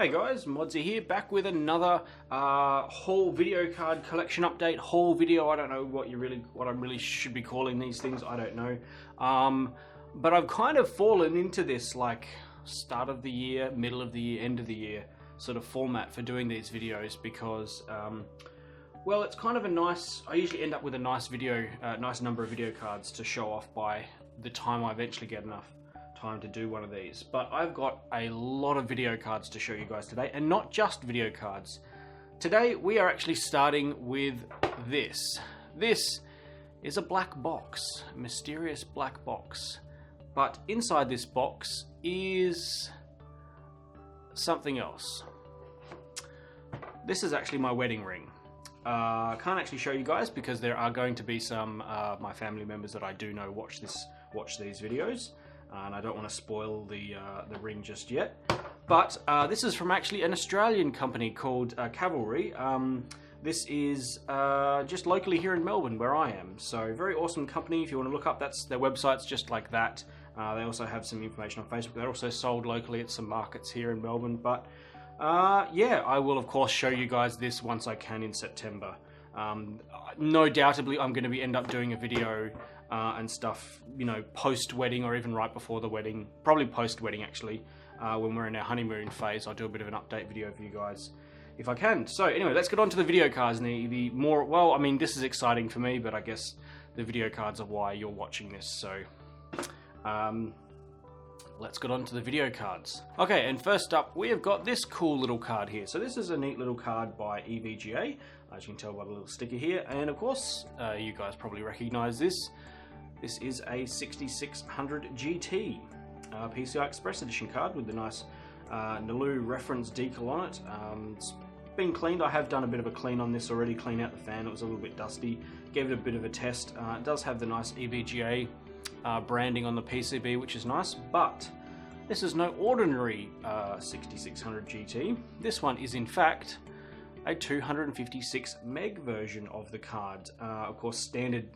Hey guys, Modsy here, back with another haul video card collection update, haul video. I don't know what I really should be calling these things, I don't know. But I've kind of fallen into this like start of the year, middle of the year, end of the year sort of format for doing these videos because, well, it's kind of a nice, I usually end up with a nice number of video cards to show off by the time I eventually get enough time to do one of these. But I've got a lot of video cards to show you guys today, and not just video cards. Today we are actually starting with this. This is a black box, a mysterious black box. But inside this box is something else. This is actually my wedding ring. I can't actually show you guys because there are going to be some my family members that I do know watch these videos. And I don't want to spoil the ring just yet. But this is from actually an Australian company called Cavalry. This is just locally here in Melbourne where I am. So very awesome company. If you want to look up, their website's just like that. They also have some information on Facebook. They're also sold locally at some markets here in Melbourne. But yeah, I will of course show you guys this once I can in September. No doubtably I'm going to end up doing a video and stuff, you know, post-wedding or even right before the wedding, probably post-wedding actually, when we're in our honeymoon phase. I'll do a bit of an update video for you guys if I can. So anyway, let's get on to the video cards. And the more, well, I mean, this is exciting for me, but I guess the video cards are why you're watching this. So let's get on to the video cards. Okay, and first up, we have got this cool little card here. So this is a neat little card by EVGA, as you can tell by the little sticker here. And of course, you guys probably recognize this. This is a 6600 GT PCI Express Edition card with the nice Nalu reference decal on it. It's been cleaned. I have done a bit of a clean on this already, clean out the fan. It was a little bit dusty. Gave it a bit of a test. It does have the nice EVGA branding on the PCB, which is nice, but this is no ordinary 6600 GT. This one is in fact a 256 meg version of the card. Of course, standard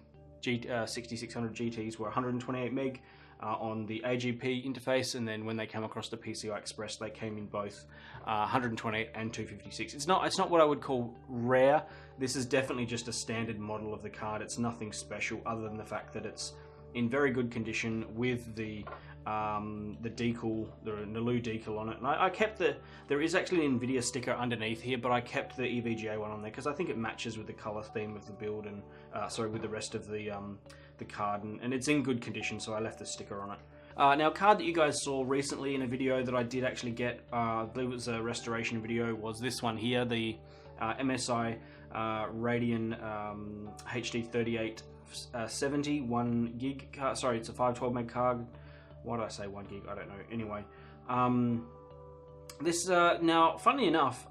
6600 GTs were 128 meg on the AGP interface, and then when they came across the PCI Express, they came in both 128 and 256. It's not what I would call rare. This is definitely just a standard model of the card. It's nothing special other than the fact that it's in very good condition with the decal, the Nalu decal on it. And I kept there is actually an Nvidia sticker underneath here, but I kept the EVGA one on there because I think it matches with the color theme of the build and with the rest of the card, and it's in good condition, so I left the sticker on it. Now, a card that you guys saw recently in a video that I did actually get, I believe it was a restoration video, was this one here, the MSI Radeon HD 3870 1 gig card. Sorry, it's a 512 meg card. Why did I say 1 gig? I don't know. Anyway, this now, funny enough,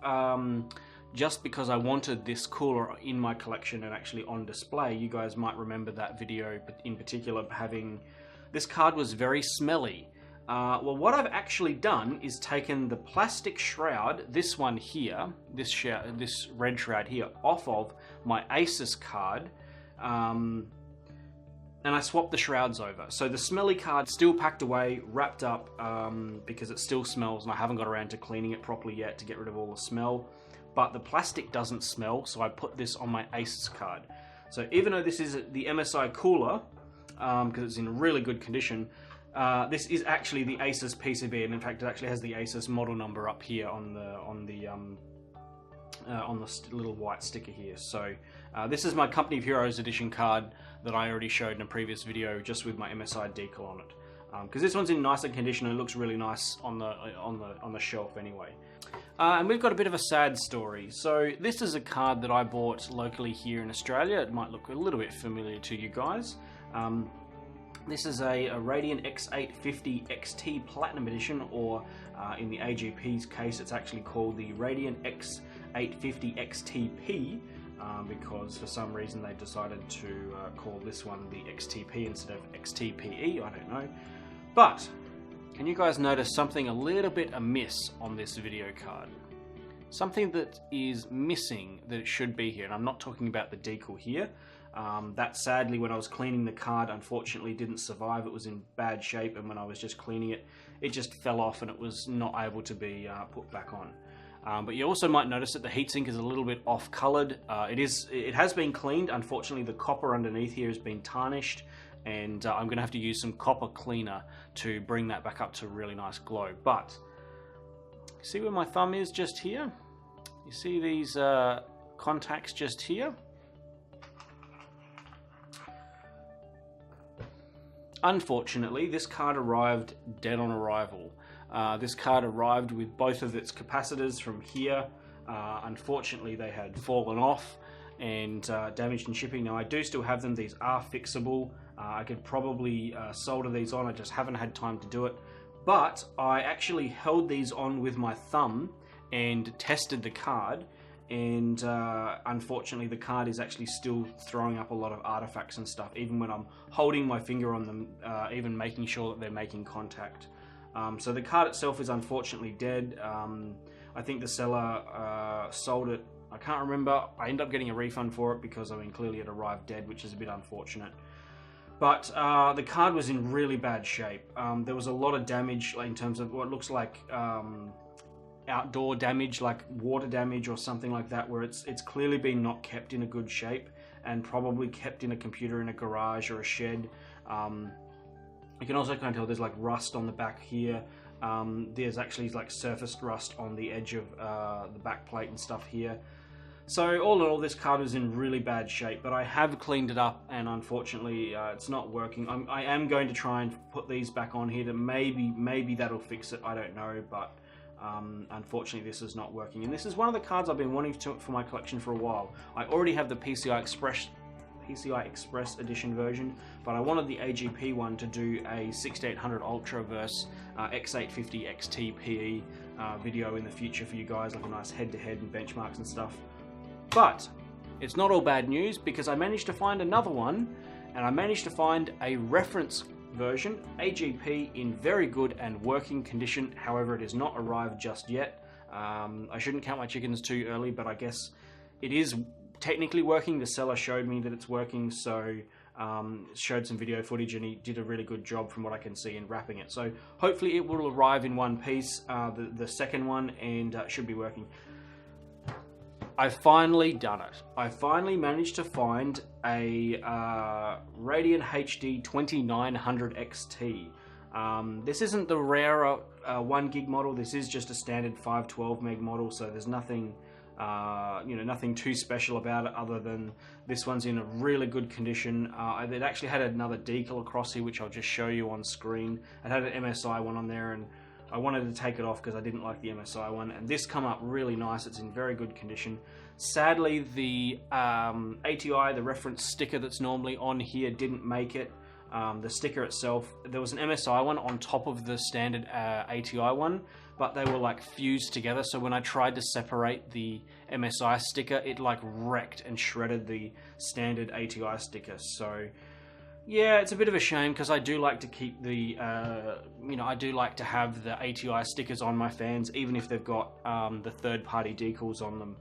just because I wanted this cooler in my collection and actually on display, you guys might remember that video, but in particular, this card was very smelly. Well, what I've actually done is taken the plastic shroud, this one here, this red shroud here, off of my Asus card. And I swapped the shrouds over. So the smelly card's still packed away, wrapped up, because it still smells, and I haven't got around to cleaning it properly yet to get rid of all the smell. But the plastic doesn't smell, so I put this on my Asus card. So even though this is the MSI cooler, because it's in really good condition, this is actually the Asus PCB, and in fact it actually has the Asus model number up here on the little white sticker here. So this is my Company of Heroes edition card that I already showed in a previous video, just with my MSI decal on it. Because this one's in nicer condition and it looks really nice on the shelf anyway. And we've got a bit of a sad story. So this is a card that I bought locally here in Australia. It might look a little bit familiar to you guys. This is a Radeon X850 XT Platinum Edition, or in the AGP's case, it's actually called the Radeon X850 XTP, because for some reason they decided to call this one the XTP instead of XTPE, I don't know. But can you guys notice something a little bit amiss on this video card? Something that is missing that it should be here, and I'm not talking about the decal here. That sadly, when I was cleaning the card, unfortunately didn't survive. It was in bad shape, and when I was just cleaning it, it just fell off and it was not able to be put back on. But you also might notice that the heatsink is a little bit off-colored. It has been cleaned. Unfortunately, the copper underneath here has been tarnished, and I'm going to have to use some copper cleaner to bring that back up to a really nice glow. But see where my thumb is just here? You see these contacts just here? Unfortunately, this card arrived dead on arrival. This card arrived with both of its capacitors from here. Unfortunately, they had fallen off and damaged in shipping. Now, I do still have them. These are fixable. I could probably solder these on. I just haven't had time to do it. But I actually held these on with my thumb and tested the card. And unfortunately, the card is actually still throwing up a lot of artifacts and stuff, even when I'm holding my finger on them, even making sure that they're making contact. So the card itself is unfortunately dead. I think the seller sold it. I can't remember. I ended up getting a refund for it because, I mean, clearly it arrived dead, which is a bit unfortunate. But the card was in really bad shape. There was a lot of damage in terms of what looks like outdoor damage, like water damage or something like that, where it's clearly been not kept in a good shape and probably kept in a computer in a garage or a shed. You can also kind of tell there's like rust on the back here. There's actually like surfaced rust on the edge of the back plate and stuff here. So all in all, this card is in really bad shape, but I have cleaned it up, and unfortunately it's not working. I am going to try and put these back on here to maybe that'll fix it. I don't know, but unfortunately this is not working. And this is one of the cards I've been wanting for my collection for a while. I already have the PCI Express edition version, but I wanted the AGP one to do a 6800 Ultra versus X850 XTP video in the future for you guys, like a nice head-to-head and benchmarks and stuff. But it's not all bad news, because I managed to find another one, and I managed to find a reference version, AGP, in very good and working condition. However, it has not arrived just yet. I shouldn't count my chickens too early, but I guess it is technically working. The seller showed me that it's working, so showed some video footage, and he did a really good job from what I can see in wrapping it. So hopefully it will arrive in one piece, the second one, and should be working. I've finally done it. I finally managed to find a Radeon HD 2900 XT. This isn't the rarer 1 gig model. This is just a standard 512 meg model, so there's nothing nothing too special about it, other than this one's in a really good condition. It actually had another decal across here, which I'll just show you on screen. It had an MSI one on there, and I wanted to take it off because I didn't like the MSI one, and this come up really nice. It's in very good condition. Sadly, the ATI, the reference sticker that's normally on here, didn't make it. The sticker itself, there was an MSI one on top of the standard ATI one, but they were like fused together, so when I tried to separate the MSI sticker, it like wrecked and shredded the standard ATI sticker. So yeah, it's a bit of a shame, because I do like to keep the, I do like to have the ATI stickers on my fans, even if they've got the third-party decals on them.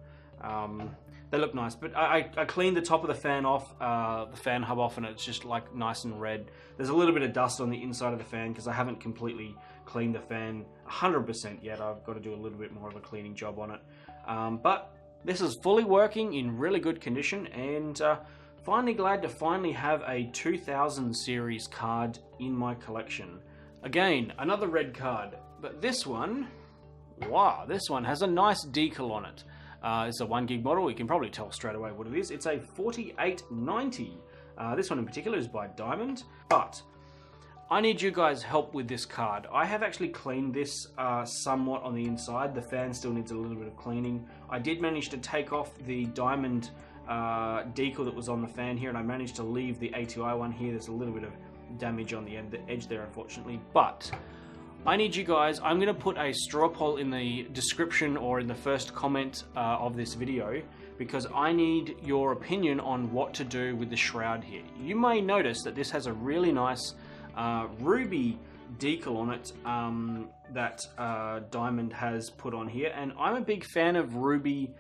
They look nice, but I cleaned the top of the fan off, the fan hub off, and it's just like nice and red. There's a little bit of dust on the inside of the fan because I haven't completely cleaned the fan 100% yet. I've got to do a little bit more of a cleaning job on it. But this is fully working, in really good condition, and finally glad to finally have a 2000 series card in my collection. Again, another red card, but this one, wow, this one has a nice decal on it. It's a 1 gig model. You can probably tell straight away what it is. It's a 4890. This one in particular is by Diamond, but I need you guys' help with this card. I have actually cleaned this somewhat on the inside. The fan still needs a little bit of cleaning. I did manage to take off the Diamond decal that was on the fan here, and I managed to leave the ATI one here. There's a little bit of damage on the edge there, unfortunately, but I need you guys, I'm going to put a straw poll in the description or in the first comment of this video, because I need your opinion on what to do with the shroud here. You may notice that this has a really nice ruby decal on it that Diamond has put on here, and I'm a big fan of ruby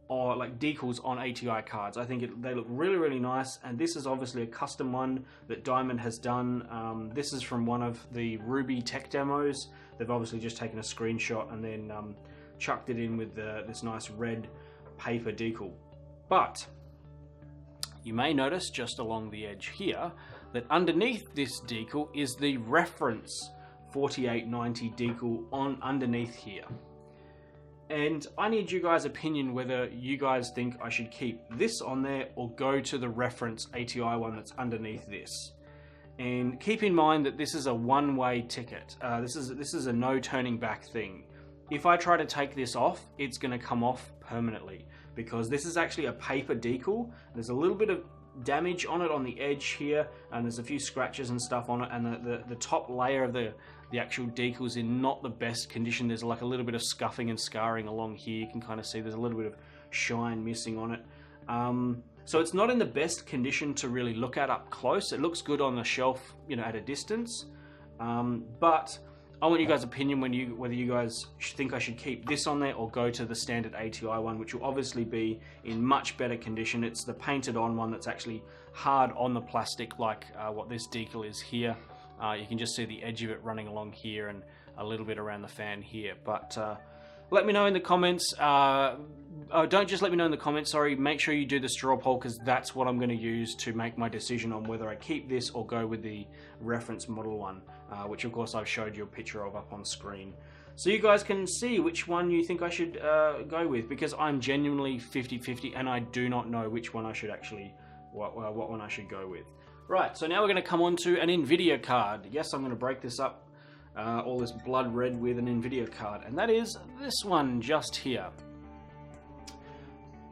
or like decals on ATI cards. I think they look really, really nice, and this is obviously a custom one that Diamond has done. This is from one of the Ruby tech demos. They've obviously just taken a screenshot and then chucked it in with this nice red paper decal. But you may notice just along the edge here that underneath this decal is the reference 4890 decal on underneath here. And I need you guys' opinion whether you guys think I should keep this on there or go to the reference ATI one that's underneath this. And keep in mind that this is a one-way ticket. This is a no turning back thing. If I try to take this off, it's going to come off permanently, because this is actually a paper decal. There's a little bit of damage on it on the edge here, and there's a few scratches and stuff on it, and the top layer of the actual decal is in not the best condition. There's like a little bit of scuffing and scarring along here. You can kind of see there's a little bit of shine missing on it. So it's not in the best condition to really look at up close. It looks good on the shelf, you know, at a distance. But I want you guys' opinion whether you guys think I should keep this on there or go to the standard ATI one, which will obviously be in much better condition. It's the painted on one that's actually hard on the plastic, like what this decal is here. You can just see the edge of it running along here and a little bit around the fan here. But let me know in the comments. Don't just let me know in the comments, sorry. Make sure you do the straw poll, because that's what I'm going to use to make my decision on whether I keep this or go with the reference model one, which of course I've showed you a picture of up on screen. So you guys can see which one you think I should go with, because I'm genuinely 50-50 and I do not know which one I should actually, what one I should go with. Right, so now we're going to come on to an Nvidia card. Yes, I'm going to break this up, all this blood red, with an Nvidia card, and that is this one just here.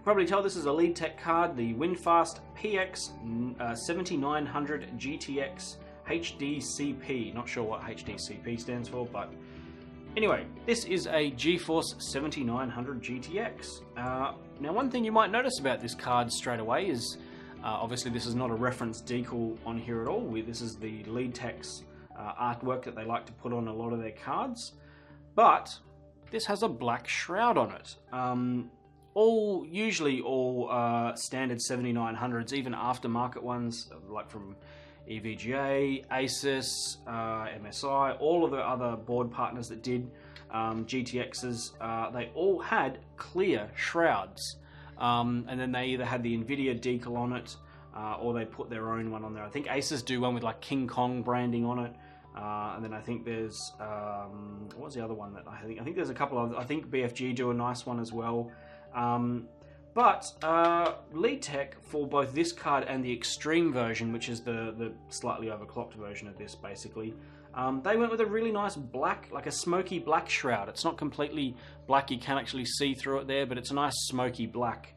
Probably tell this is a lead tech card, the WinFast PX 7900 GTX HDCP. Not sure what HDCP stands for, but anyway, this is a GForce 7900 GTX. Now, one thing you might notice about this card straight away is obviously this is not a reference decal on here at all. This is the lead tech's artwork that they like to put on a lot of their cards, but this has a black shroud on it. Usually all standard 7900s, even aftermarket ones like from EVGA, Asus, MSI, all of the other board partners that did GTXs, they all had clear shrouds. And then they either had the Nvidia decal on it, or they put their own one on there. I think Asus do one with like King Kong branding on it. And then I think there's, what's the other one that I think there's a couple of, I think BFG do a nice one as well. But lead tech for both this card and the extreme version, which is the slightly overclocked version of this basically, they went with a really nice black, like a smoky black shroud. It's not completely black, you can actually see through it there, but it's a nice smoky black.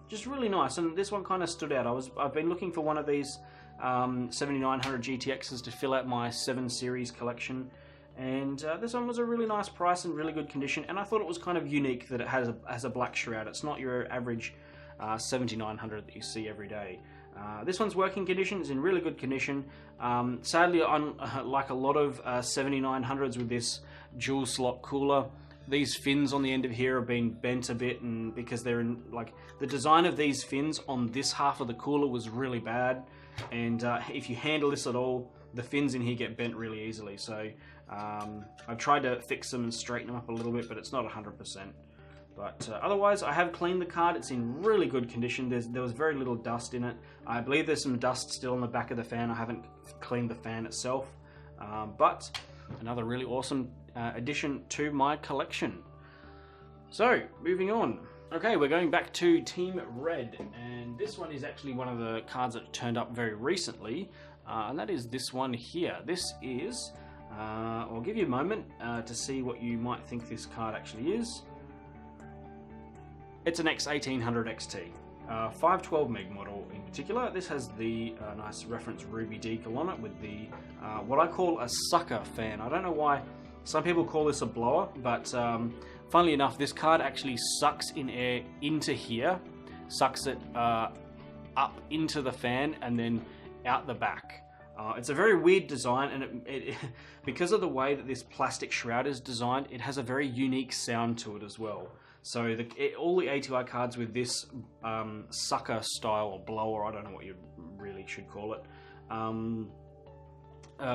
Just really nice, and this one kind of stood out. I've been looking for one of these 7900 GTXs to fill out my 7 series collection, and this one was a really nice price and really good condition, and I thought it was kind of unique that it has a black shroud. It's not your average 7900 that you see every day. This one's working condition is in really good condition. Sadly, like a lot of 7900s with this dual slot cooler, these fins on the end of here are being bent a bit, and because they're in, like, the design of these fins on this half of the cooler was really bad, and if you handle this at all, the fins in here get bent really easily. So I've tried to fix them and straighten them up a little bit, but it's not 100%. But otherwise, I have cleaned the card. It's in really good condition. There was very little dust in it. I believe there's some dust still on the back of the fan. I haven't cleaned the fan itself. But another really awesome addition to my collection. So, moving on. Okay, we're going back to Team Red. And this one is actually one of the cards that turned up very recently. And that is this one here. This is, I'll give you a moment to see what you might think this card actually is. It's an X850 XT, 512 meg model in particular. This has the nice reference Ruby decal on it with the, what I call a sucker fan. I don't know why some people call this a blower, but funnily enough, this card actually sucks in air into here, sucks it up into the fan and then out the back. It's a very weird design, and because of the way that this plastic shroud is designed, it has a very unique sound to it as well. So all the ATI cards with this sucker style or blower, I don't know what you really should call it,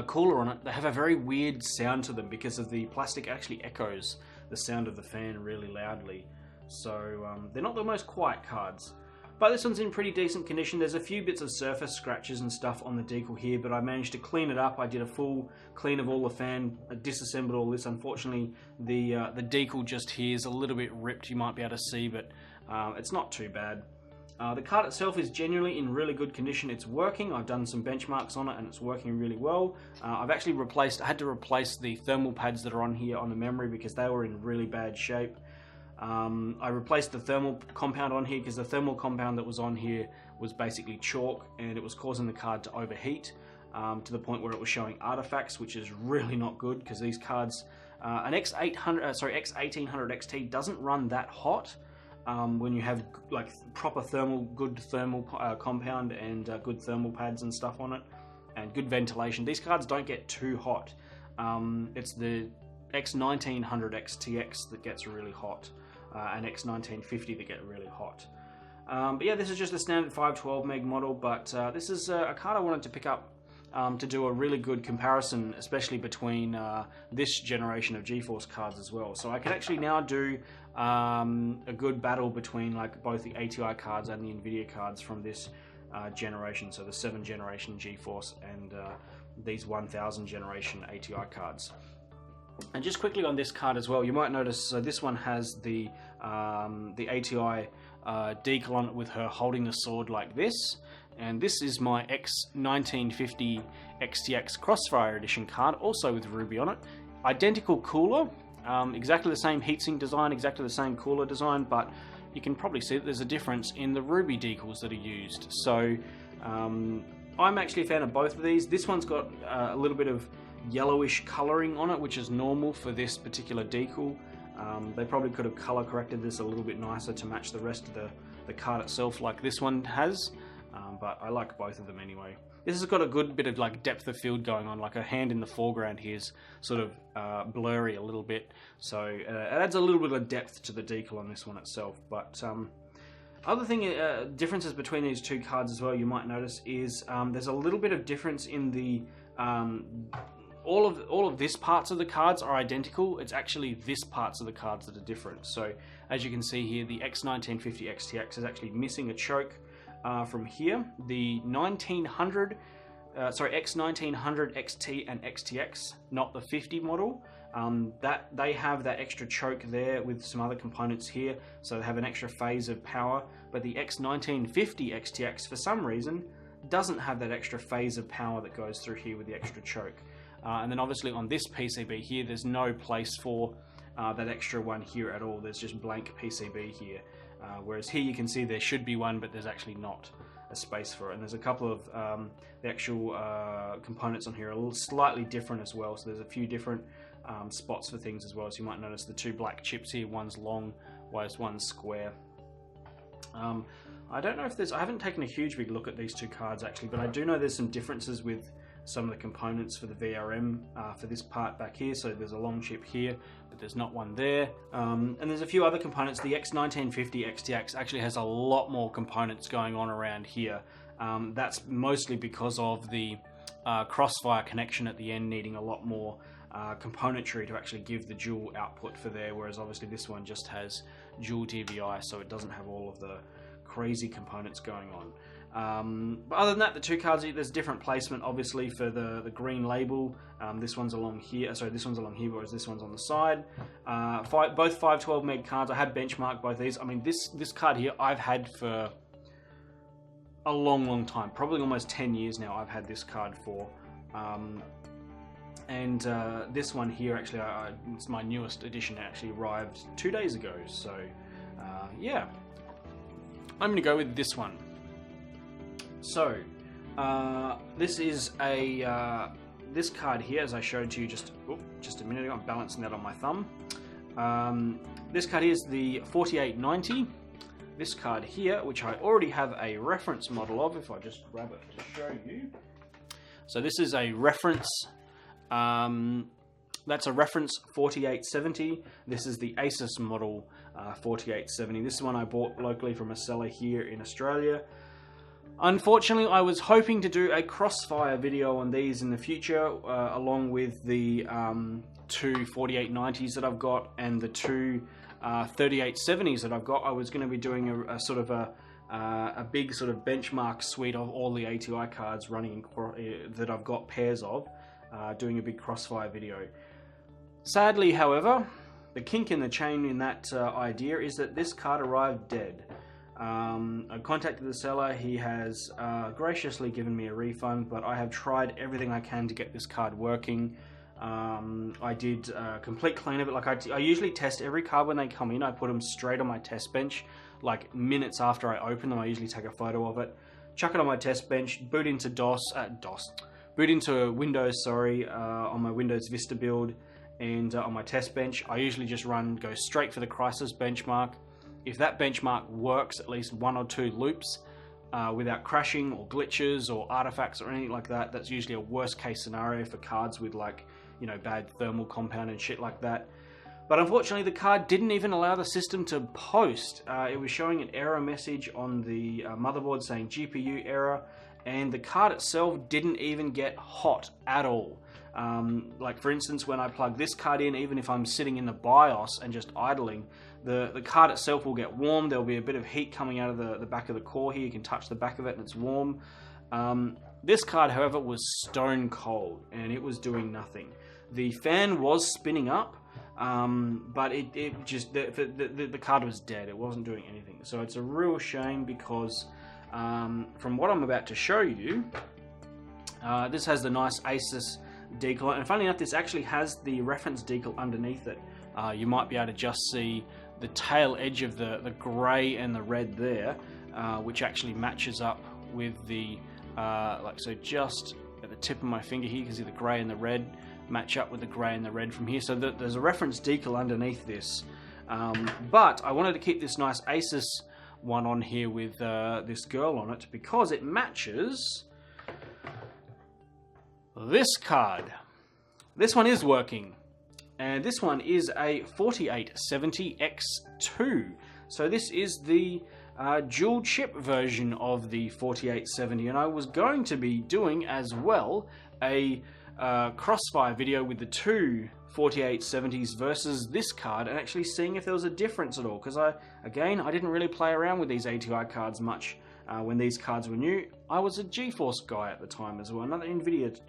cooler on it, they have a very weird sound to them because of the plastic actually echoes the sound of the fan really loudly. So they're not the most quiet cards. But this one's in pretty decent condition. There's a few bits of surface scratches and stuff on the decal here, but I managed to clean it up. I did a full clean of all the fan, I disassembled all this. Unfortunately, the decal just here is a little bit ripped, you might be able to see, but it's not too bad. The card itself is genuinely in really good condition. It's working. I've done some benchmarks on it and it's working really well. I've actually I had to replace the thermal pads that are on here on the memory because they were in really bad shape. I replaced the thermal compound on here because the thermal compound that was on here was basically chalk and it was causing the card to overheat to the point where it was showing artifacts, which is really not good because these cards, an X1800 XT doesn't run that hot when you have like proper good thermal compound and good thermal pads and stuff on it and good ventilation. These cards don't get too hot. It's the X1900 XTX that gets really hot. And X1950 that get really hot. But yeah, this is just a standard 512 meg model, but this is a card I wanted to pick up to do a really good comparison, especially between this generation of GeForce cards as well. So I can actually now do a good battle between like both the ATI cards and the Nvidia cards from this generation, so the 7th generation GeForce and these 1000 generation ATI cards. And just quickly on this card as well, you might notice, so this one has the ATI decal on it with her holding the sword like this, and this is my X1950 XTX Crossfire Edition card, also with Ruby on it. Identical cooler, exactly the same heatsink design, exactly the same cooler design, but you can probably see that there's a difference in the Ruby decals that are used. So I'm actually a fan of both of these. This one's got a little bit of yellowish coloring on it, which is normal for this particular decal. They probably could have color corrected this a little bit nicer to match the rest of the card itself like this one has, but I like both of them anyway. This has got a good bit of like depth of field going on, like a hand in the foreground here is sort of blurry a little bit, so it adds a little bit of depth to the decal on this one itself. But other thing, differences between these two cards as well you might notice is there's a little bit of difference in the all of this parts of the cards are identical. It's actually this parts of the cards that are different. So as you can see here, the X1950 XTX is actually missing a choke from here. The X1900 XT and XTX, not the 50 model, that they have that extra choke there with some other components here, so they have an extra phase of power. But the X1950 XTX, for some reason, doesn't have that extra phase of power that goes through here with the extra choke. And then obviously on this PCB here, there's no place for that extra one here at all. There's just blank PCB here. Whereas here you can see there should be one, but there's actually not a space for it. And there's a couple of the actual components on here are a little slightly different as well. So there's a few different spots for things as well. So you might notice the two black chips here, one's long, whereas one's square. I don't know if I haven't taken a huge big look at these two cards actually, but I do know there's some differences with some of the components for the VRM for this part back here. So there's a long chip here, but there's not one there. And there's a few other components. The X1950 XTX actually has a lot more components going on around here. That's mostly because of the crossfire connection at the end needing a lot more componentry to actually give the dual output for there, whereas obviously this one just has dual DVI, so it doesn't have all of the crazy components going on. But other than that, the two cards, there's different placement obviously for the green label. This one's along here, sorry, this one's along here, whereas this one's on the side. Both 512 meg cards, I have benchmarked both these. I mean, this card here I've had for a long time, probably almost 10 years now I've had this card for. And this one here actually, it's my newest edition, it actually arrived 2 days ago, so yeah. I'm going to go with this one. So, this is this card here, as I showed to you just a minute ago. I'm balancing that on my thumb. This card here is the 4890. This card here, which I already have a reference model of, if I just grab it to show you. So this is a reference That's a reference 4870. This is the Asus model 4870. This is one I bought locally from a seller here in Australia. Unfortunately, I was hoping to do a crossfire video on these in the future, along with the two 4890s that I've got and the two 3870s that I've got. I was going to be doing a sort of a big sort of benchmark suite of all the ATI cards running that I've got pairs of, doing a big crossfire video. Sadly, however, the kink in the chain in that idea is that this card arrived dead. I contacted the seller. He has graciously given me a refund, but I have tried everything I can to get this card working. I did a complete clean of it. Like I usually test every card when they come in. I put them straight on my test bench, like minutes after I open them. I usually take a photo of it, chuck it on my test bench, boot into boot into Windows, sorry, on my Windows Vista build, and on my test bench. I usually just go straight for the Crisis benchmark. If that benchmark works at least 1 or 2 loops without crashing or glitches or artifacts or anything like that, that's usually a worst case scenario for cards with, like, you know, bad thermal compound and shit like that. But unfortunately, the card didn't even allow the system to post. It was showing an error message on the motherboard saying GPU error, and the card itself didn't even get hot at all. Like, for instance, when I plug this card in, even if I'm sitting in the BIOS and just idling, the card itself will get warm. There'll be a bit of heat coming out of the back of the core here. You can touch the back of it and it's warm. This card, however, was stone cold and it was doing nothing. The fan was spinning up, but the card was dead. It wasn't doing anything. So it's a real shame because from what I'm about to show you, this has the nice Asus decal, and funnily enough, this actually has the reference decal underneath it. You might be able to just see the tail edge of the grey and the red there, which actually matches up with the so just at the tip of my finger here, you can see the grey and the red match up with the grey and the red from here. So there's a reference decal underneath this, but I wanted to keep this nice Asus one on here with this girl on it because it matches this card. This one is working, and this one is a 4870 X2. So this is the dual chip version of the 4870, and I was going to be doing as well a crossfire video with the two 4870s versus this card and actually seeing if there was a difference at all, because I didn't really play around with these ATI cards much when these cards were new. I was a GForce guy at the time as well, another Nvidia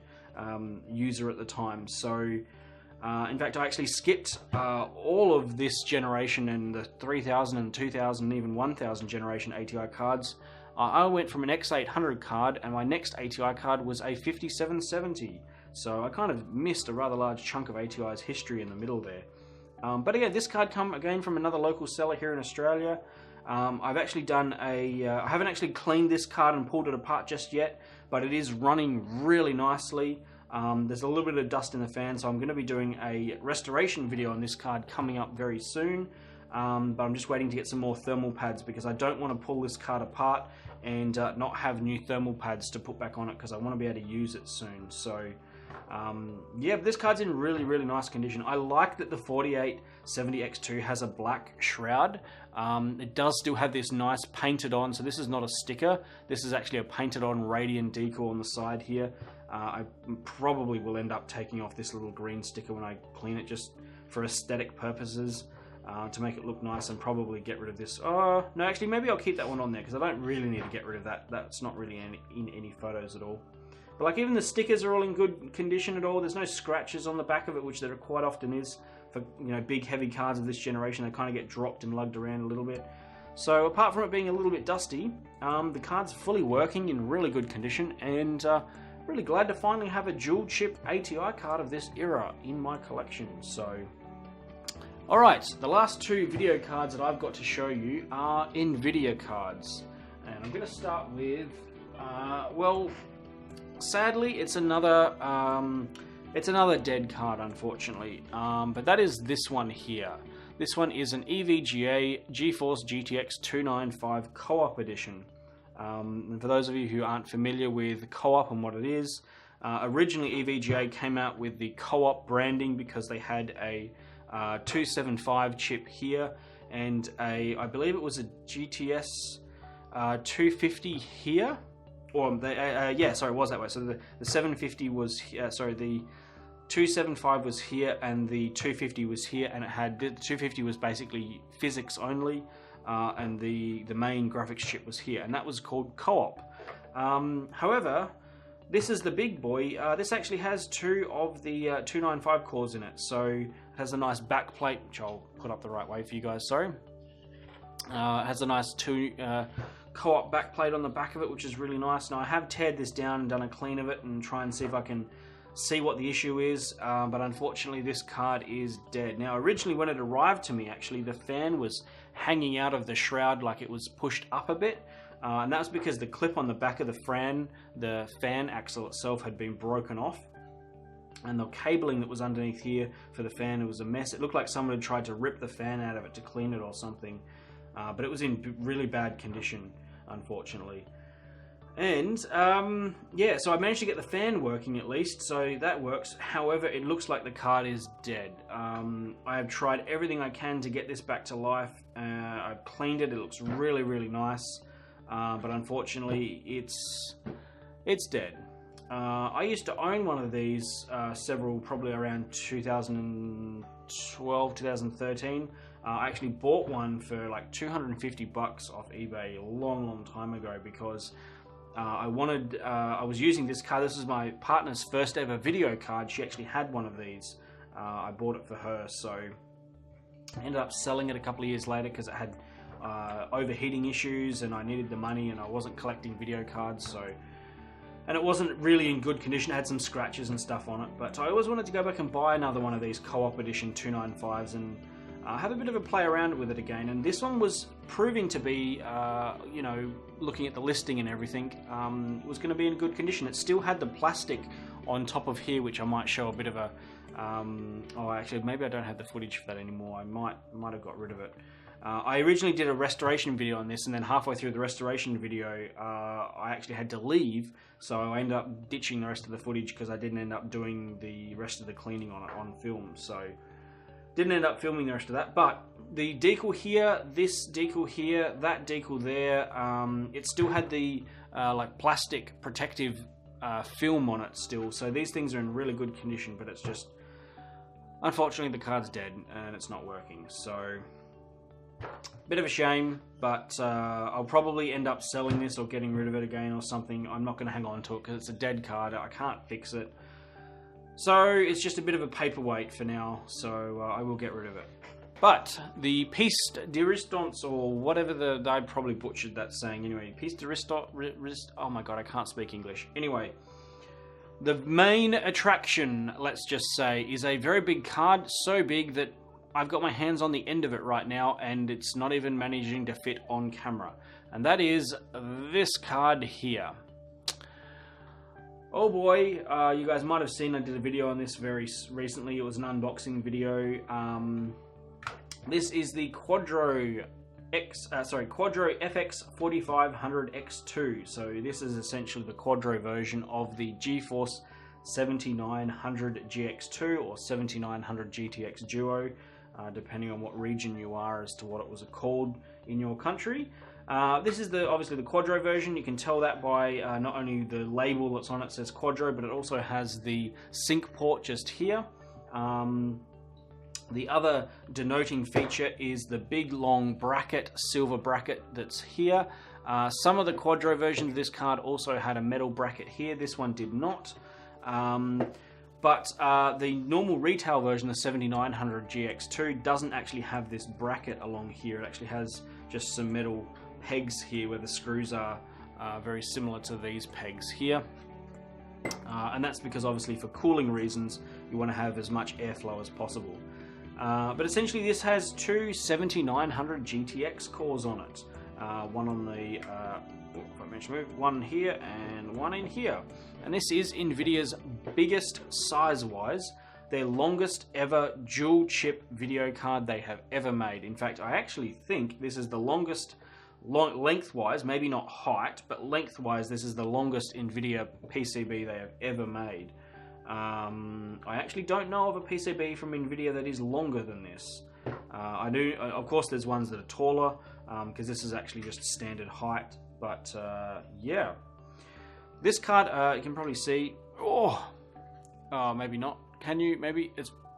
user at the time. So in fact, I actually skipped all of this generation and the 3000 and 2000 and even 1000 generation ATI cards. I went from an X800 card, and my next ATI card was a 5770. So I kind of missed a rather large chunk of ATI's history in the middle there. But again, this card come again from another local seller here in Australia. I've actually done I haven't actually cleaned this card and pulled it apart just yet, but it is running really nicely. There's a little bit of dust in the fan, so I'm going to be doing a restoration video on this card coming up very soon. But I'm just waiting to get some more thermal pads because I don't want to pull this card apart and not have new thermal pads to put back on it, because I want to be able to use it soon. So yeah, this card's in really, really nice condition. I like that the 4870 X2 has a black shroud. It does still have this nice painted on, so this is not a sticker. This is actually a painted on Radeon decal on the side here. I probably will end up taking off this little green sticker when I clean it, just for aesthetic purposes, to make it look nice, and probably get rid of this. Oh, no, actually, maybe I'll keep that one on there, because I don't really need to get rid of that. That's not really in any photos at all. But like, even the stickers are all in good condition at all. There's no scratches on the back of it, which there quite often is for, you know, big heavy cards of this generation. They kind of get dropped and lugged around a little bit. So apart from it being a little bit dusty, the card's fully working, in really good condition, and really glad to finally have a dual chip ATI card of this era in my collection. So alright, the last two video cards that I've got to show you are Nvidia cards, and I'm going to start with well, sadly, it's another dead card, unfortunately. But that is this one here. This one is an EVGA GeForce GTX 295 Co-op edition. And for those of you who aren't familiar with Co-op and what it is, Originally, EVGA came out with the Co-op branding because they had a 275 chip here and I believe it was a GTX 250 here. Or yeah, sorry, it was that way. So the 750 was sorry, the 275 was here and the 250 was here, and it had the 250 was basically physics only, and the main graphics chip was here, and that was called Co-op. However, this is the big boy. This actually has 2 of the 295 cores in it, so it has a nice back plate, which I'll put up the right way for you guys. Sorry, it has a nice Co-op backplate on the back of it, which is really nice. Now I have teared this down and done a clean of it and try and see if I can see what the issue is, but unfortunately this card is dead. Now originally when it arrived to me, actually the fan was hanging out of the shroud, like it was pushed up a bit, and that was because the clip on the back of the fan axle itself had been broken off, and the cabling that was underneath here for the fan, it was a mess. It looked like someone had tried to rip the fan out of it to clean it or something, but it was in really bad condition, unfortunately. And yeah, so I managed to get the fan working at least, so that works. However, it looks like the card is dead. I have tried everything I can to get this back to life. I've cleaned it. It looks really, really nice, but unfortunately, it's dead. I used to own one of these probably around 2012, 2013. I actually bought one for like 250 bucks off eBay a long time ago because I was using this card. This was my partner's first ever video card. She actually had one of these. I bought it for her, so I ended up selling it a couple of years later because it had overheating issues and I needed the money and I wasn't collecting video cards, and it wasn't really in good condition. It had some scratches and stuff on it, but I always wanted to go back and buy another one of these Co-op edition 295s and have a bit of a play around with it again. And this one was proving to be, you know, looking at the listing and everything, was going to be in good condition. It still had the plastic on top of here, which I might show a bit of a, oh actually maybe I don't have the footage for that anymore. I might have got rid of it. I originally did a restoration video on this, and then halfway through the restoration video I actually had to leave, so I ended up ditching the rest of the footage because I didn't end up doing the rest of the cleaning on it on film, so didn't end up filming the rest of that. But the decal here, this decal here, that decal there, it still had the like plastic protective film on it still, so these things are in really good condition, but it's just unfortunately the card's dead and it's not working, so bit of a shame. But I'll probably end up selling this or getting rid of it again or something. I'm not going to hang on to it because it's a dead card. I can't fix it. So it's just a bit of a paperweight for now, so I will get rid of it. But the piece de résistance, or whatever I probably butchered that saying anyway, piece de résistance, oh my god, I can't speak English. Anyway, the main attraction, let's just say, is a very big card, so big that I've got my hands on the end of it right now and it's not even managing to fit on camera. And that is this card here. Oh boy, you guys might have seen I did a video on this very recently. It was an unboxing video. This is the Quadro FX 4500 X2. So this is essentially the Quadro version of the GForce 7900 GX2 or 7900 GTX Duo, depending on what region you are as to what it was called in your country. This is obviously the Quadro version. You can tell that by not only the label that's on it says Quadro, but it also has the sync port just here. The other denoting feature is the big long bracket, silver bracket that's here. Some of the Quadro versions of this card also had a metal bracket here. This one did not. But the normal retail version, the 7900 GX2, doesn't actually have this bracket along here. It actually has just some metal pegs here where the screws are very similar to these pegs here. And that's because obviously for cooling reasons you want to have as much airflow as possible. But essentially this has two 7900 GTX cores on it. One on the, if I manage to move, one here and one in here. And this is Nvidia's biggest size-wise, their longest ever dual chip video card they have ever made. In fact, I actually think this is the longest lengthwise, maybe not height, but lengthwise, this is the longest Nvidia PCB they have ever made. I actually don't know of a PCB from Nvidia that is longer than this. I do, of course, there's ones that are taller, because this is actually just standard height. But yeah, this card you can probably see. Oh, maybe not. Can you? Maybe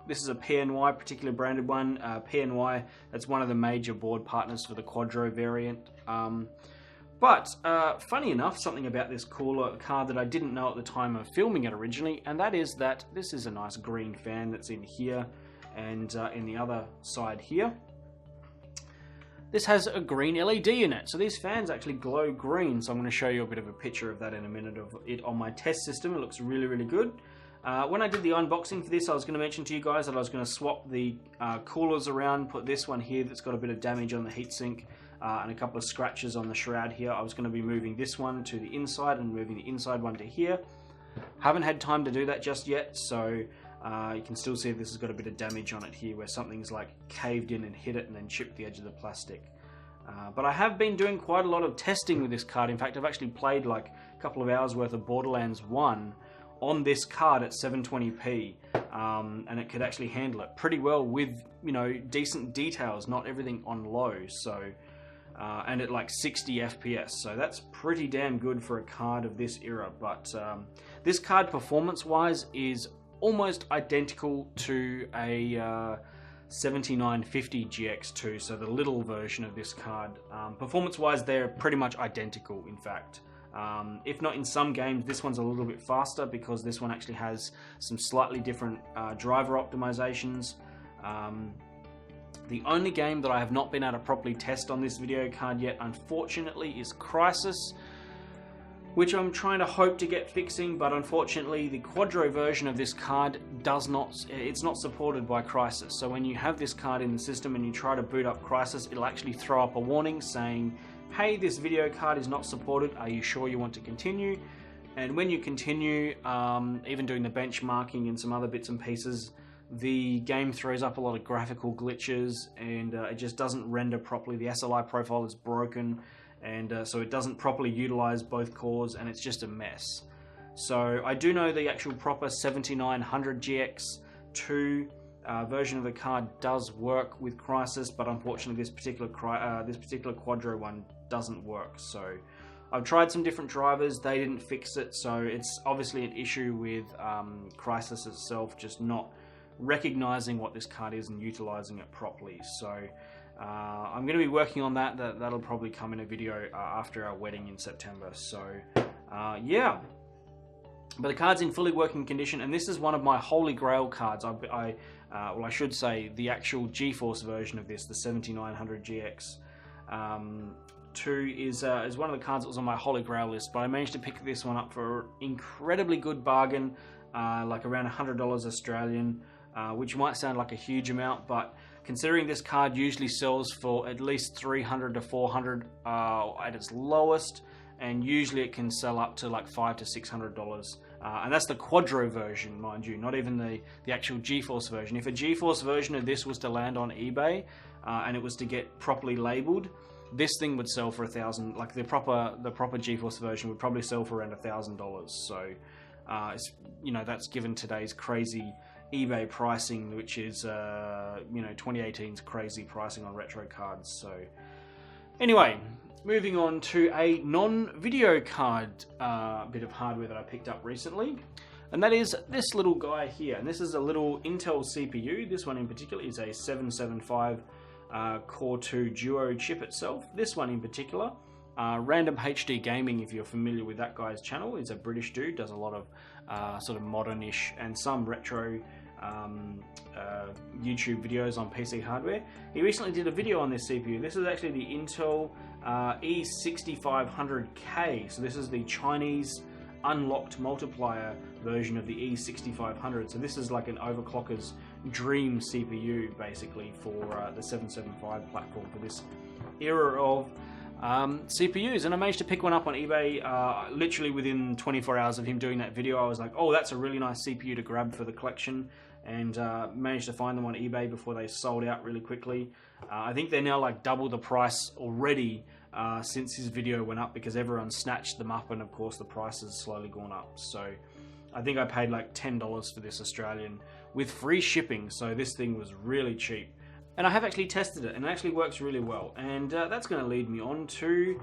this is a PNY, particular branded one. PNY, that's one of the major board partners for the Quadro variant. But funny enough, something about this cooler card that I didn't know at the time of filming it originally, and that is that this is a nice green fan that's in here, and in the other side here, this has a green LED in it. So these fans actually glow green. So I'm going to show you a bit of a picture of that in a minute of it on my test system. It looks really, really good. When I did the unboxing for this, I was going to mention to you guys that I was going to swap the coolers around, put this one here that's got a bit of damage on the heatsink and a couple of scratches on the shroud here. I was going to be moving this one to the inside and moving the inside one to here. Haven't had time to do that just yet, so you can still see this has got a bit of damage on it here where something's like caved in and hit it and then chipped the edge of the plastic. But I have been doing quite a lot of testing with this card. In fact, I've actually played like a couple of hours worth of Borderlands 1 on this card at 720p, and it could actually handle it pretty well with, you know, decent details, not everything on low. So, and at like 60 FPS, so that's pretty damn good for a card of this era. But this card, performance-wise, is almost identical to a 7950 GX2, so the little version of this card. Performance-wise, they're pretty much identical, in fact. If not in some games, this one's a little bit faster because this one actually has some slightly different driver optimizations. The only game that I have not been able to properly test on this video card yet, unfortunately, is Crysis, which I'm trying to hope to get fixing, but unfortunately the Quadro version of this card it's not supported by Crysis. So when you have this card in the system and you try to boot up Crysis, it'll actually throw up a warning saying, hey, this video card is not supported, are you sure you want to continue? And when you continue, even doing the benchmarking and some other bits and pieces, the game throws up a lot of graphical glitches, and it just doesn't render properly. The SLI profile is broken, and so it doesn't properly utilize both cores, and it's just a mess. So I do know the actual proper 7900 GX2 version of the card does work with Crysis, but unfortunately this particular Quadro one doesn't work. So I've tried some different drivers, they didn't fix it, so it's obviously an issue with Crysis itself just not recognizing what this card is and utilizing it properly. So I'm going to be working on that. That'll probably come in a video after our wedding in September. So yeah, but the card's in fully working condition, and this is one of my holy grail cards. Well, I should say the actual GForce version of this, the 7900 GX. 2 is one of the cards that was on my holy grail list, but I managed to pick this one up for an incredibly good bargain, like around $100 Australian, which might sound like a huge amount, but considering this card usually sells for at least $300 to $400 at its lowest, and usually it can sell up to like $500 to $600. And that's the Quadro version, mind you, not even the actual GeForce version. If a GeForce version of this was to land on eBay and it was to get properly labeled, this thing would sell for $1,000. Like the proper GeForce version would probably sell for around $1,000. So, you know, that's given today's crazy eBay pricing, which is you know, 2018's crazy pricing on retro cards. So, anyway, moving on to a non-video card bit of hardware that I picked up recently, and that is this little guy here. And this is a little Intel CPU. This one in particular is a 775 Core 2 Duo chip itself. This one in particular, Random HD Gaming, if you're familiar with that guy's channel, is a British dude, does a lot of sort of modern-ish and some retro YouTube videos on PC hardware. He recently did a video on this CPU. This is actually the Intel E6500K. So this is the Chinese unlocked multiplier version of the E6500. So this is like an overclocker's dream CPU, basically, for the 775 platform for this era of CPUs. And I managed to pick one up on eBay literally within 24 hours of him doing that video. I was like, oh, that's a really nice CPU to grab for the collection. and managed to find them on eBay before they sold out really quickly. I think they're now like double the price already since his video went up, because everyone snatched them up, and of course the price has slowly gone up. So I think I paid like $10 for this Australian with free shipping, so this thing was really cheap. And I have actually tested it, and it actually works really well. And that's going to lead me on to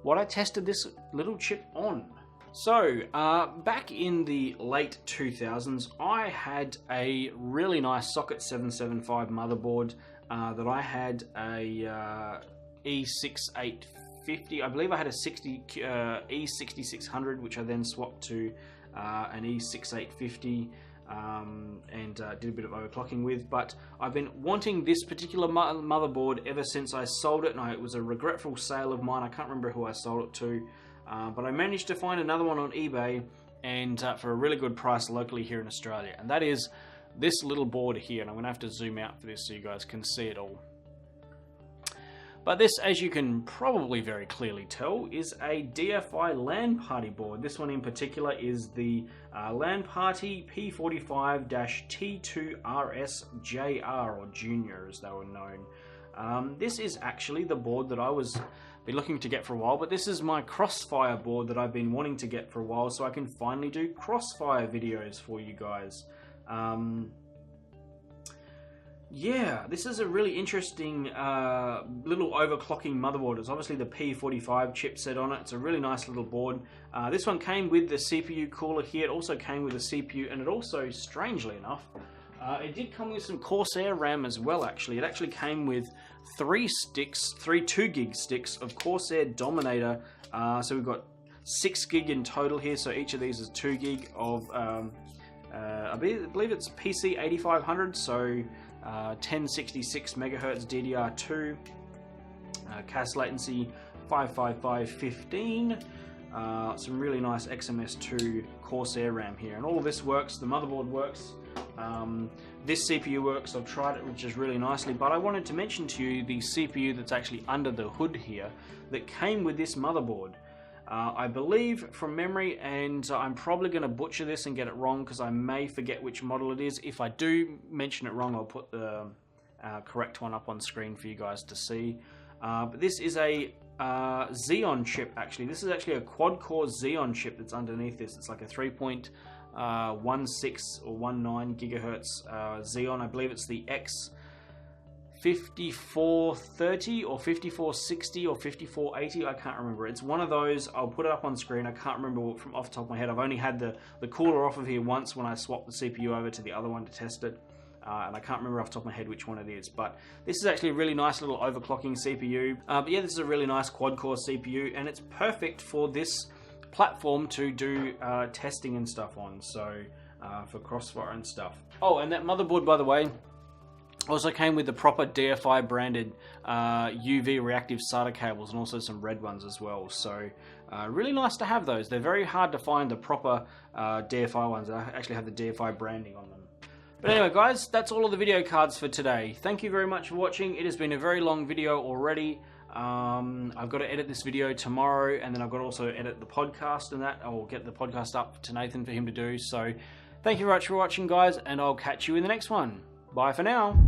what I tested this little chip on. So, back in the late 2000s, I had a really nice Socket 775 motherboard that I had a E6850. I believe I had a E6600, which I then swapped to an E6850. And did a bit of overclocking with, but I've been wanting this particular motherboard ever since I sold it, and it was a regretful sale of mine. I can't remember who I sold it to, but I managed to find another one on eBay, and for a really good price locally here in Australia, and that is this little board here, and I'm going to have to zoom out for this so you guys can see it all. But this, as you can probably very clearly tell, is a DFI LAN party board. This one in particular is the LAN Party P45-T2RS-JR, or Junior as they were known. This is actually the board that I was looking to get for a while, but this is my Crossfire board that I've been wanting to get for a while, so I can finally do Crossfire videos for you guys. Yeah, this is a really interesting little overclocking motherboard. It's obviously the P45 chipset on it. It's a really nice little board. This one came with the CPU cooler here. It also came with the CPU, and it also, strangely enough, it did come with some Corsair RAM as well, actually. It actually came with three 2 gig sticks of Corsair Dominator. So we've got 6 gig in total here, so each of these is 2 gig of, I believe it's PC 8500, so 1066 megahertz DDR2, CAS latency 55515, some really nice XMS2 Corsair RAM here, and all of this works. The motherboard works, this CPU works. I've tried it, which is really nicely, but I wanted to mention to you the CPU that's actually under the hood here that came with this motherboard. I believe from memory, and I'm probably going to butcher this and get it wrong because I may forget which model it is. If I do mention it wrong, I'll put the correct one up on screen for you guys to see. But this is a Xeon chip, actually. This is actually a quad-core Xeon chip that's underneath this. It's like a 3.16 or 19 gigahertz Xeon. I believe it's the X5430 or 5460 or 5480, I can't remember. It's one of those. I'll put it up on screen. I can't remember from off the top of my head. I've only had the cooler off of here once when I swapped the CPU over to the other one to test it, and I can't remember off the top of my head which one it is. But this is actually a really nice little overclocking CPU. But yeah, this is a really nice quad-core CPU, and it's perfect for this platform to do testing and stuff on, so for Crossfire and stuff. Oh, and that motherboard, by the way, also came with the proper DFI branded UV reactive SATA cables, and also some red ones as well. So really nice to have those. They're very hard to find, the proper DFI ones that actually have the DFI branding on them. But anyway guys, that's all of the video cards for today. Thank you very much for watching. It has been a very long video already. I've got to edit this video tomorrow, and then I've got to also edit the podcast, and that I'll get the podcast up to Nathan for him to do. So thank you very much for watching guys, and I'll catch you in the next one. Bye for now.